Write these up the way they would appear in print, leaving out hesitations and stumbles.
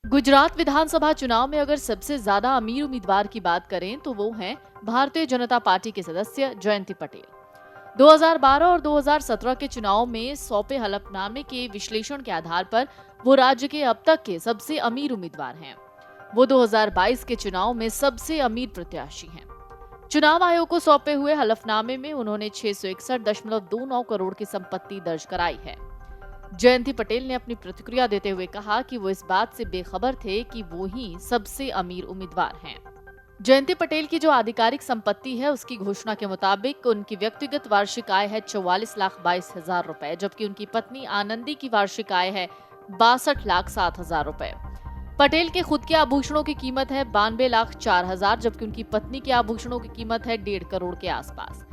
गुजरात विधानसभा चुनाव में अगर सबसे ज्यादा अमीर उम्मीदवार की बात करें तो वो हैं भारतीय जनता पार्टी के सदस्य जयंती पटेल। 2012 और 2017 के चुनाव में सौंपे हलफनामे के विश्लेषण के आधार पर वो राज्य के अब तक के सबसे अमीर उम्मीदवार हैं। वो 2022 के चुनाव में सबसे अमीर प्रत्याशी हैं। चुनाव आयोग को सौंपे हुए हलफनामे में उन्होंने 661.29 करोड़ की संपत्ति दर्ज कराई है। जयंती पटेल ने अपनी प्रतिक्रिया देते हुए कहा कि वो इस बात से बेखबर थे कि वो ही सबसे अमीर उम्मीदवार हैं। जयंती पटेल की जो आधिकारिक संपत्ति है उसकी घोषणा के मुताबिक उनकी व्यक्तिगत वार्षिक आय है 44,22,000 रुपए, जबकि उनकी पत्नी आनंदी की वार्षिक आय है 62,07,000 रुपए। पटेल के खुद के आभूषणों की कीमत है 92,04,000, जबकि उनकी पत्नी के आभूषणों की कीमत है 1.5 करोड़ के आसपास।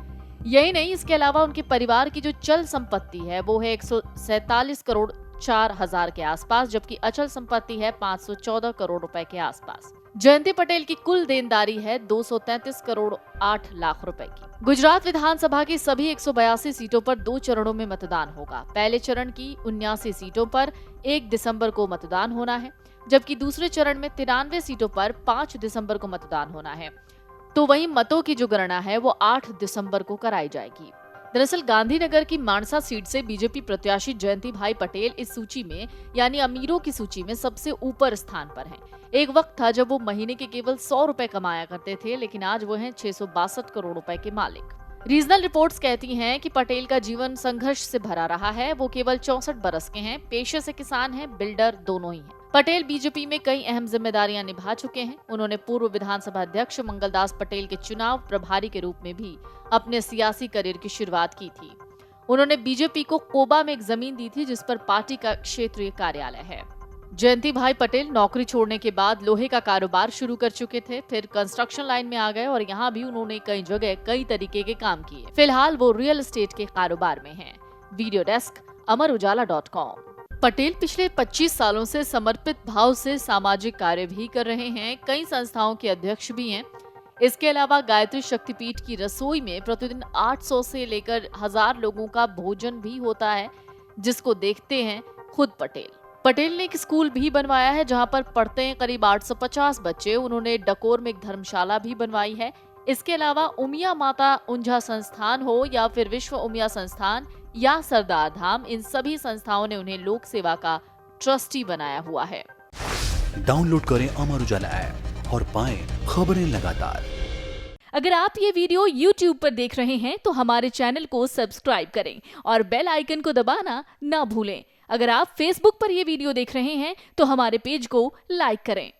यही नहीं, इसके अलावा उनके परिवार की जो चल संपत्ति है वो है 147 करोड़ 4,000 के आसपास, जबकि अचल संपत्ति है 514 करोड़ रुपए के आसपास। जयंती पटेल की कुल देनदारी है 233 करोड़ 8 लाख रुपए की। गुजरात विधानसभा की सभी 182 सीटों पर 2 चरणों में मतदान होगा। पहले चरण की 79 सीटों पर 1 दिसंबर को मतदान होना है, जबकि दूसरे चरण में 93 सीटों पर 5 दिसंबर को मतदान होना है। तो वहीं मतों की जो गणना है वो 8 दिसंबर को कराई जाएगी। दरअसल गांधीनगर की मानसा सीट से बीजेपी प्रत्याशी जयंती भाई पटेल इस सूची में यानी अमीरों की सूची में सबसे ऊपर स्थान पर हैं। एक वक्त था जब वो महीने के केवल 100 रुपए कमाया करते थे, लेकिन आज वो हैं 662 करोड़ रुपए के मालिक। रीजनल रिपोर्ट्स कहती हैं कि पटेल का जीवन संघर्ष से भरा रहा है। वो केवल 64 बरस के हैं, पेशे से किसान हैं, बिल्डर दोनों ही हैं। पटेल बीजेपी में कई अहम जिम्मेदारियां निभा चुके हैं। उन्होंने पूर्व विधानसभा अध्यक्ष मंगलदास पटेल के चुनाव प्रभारी के रूप में भी अपने सियासी करियर की शुरुआत की थी। उन्होंने बीजेपी को कोबा में एक जमीन दी थी जिस पर पार्टी का क्षेत्रीय कार्यालय है। जयंती भाई पटेल नौकरी छोड़ने के बाद लोहे का कारोबार शुरू कर चुके थे, फिर कंस्ट्रक्शन लाइन में आ गए और यहाँ भी उन्होंने कई जगह कई तरीके के काम किए। फिलहाल वो रियल एस्टेट के कारोबार में हैं। Video desk अमरउजाला.com। पटेल पिछले 25 सालों से समर्पित भाव से सामाजिक कार्य भी कर रहे हैं। कई संस्थाओं के अध्यक्ष भी हैं। इसके अलावा गायत्री शक्तिपीठ की रसोई में प्रतिदिन 800 से लेकर 1000 लोगों का भोजन भी होता है, जिसको देखते हैं खुद पटेल। पटेल ने एक स्कूल भी बनवाया है जहां पर पढ़ते हैं करीब 850 बच्चे। उन्होंने डकोर में एक धर्मशाला भी बनवाई है। इसके अलावा उमिया माता उंझा संस्थान हो या फिर विश्व उमिया संस्थान या सरदार धाम, इन सभी संस्थाओं ने उन्हें लोक सेवा का ट्रस्टी बनाया हुआ है। डाउनलोड करें अमर उजाला ऐप और पाएं खबरें लगातार। अगर आप ये वीडियो YouTube पर देख रहे हैं तो हमारे चैनल को सब्सक्राइब करें और बेल आइकन को दबाना ना भूलें। अगर आप Facebook पर ये वीडियो देख रहे हैं तो हमारे पेज को लाइक करें।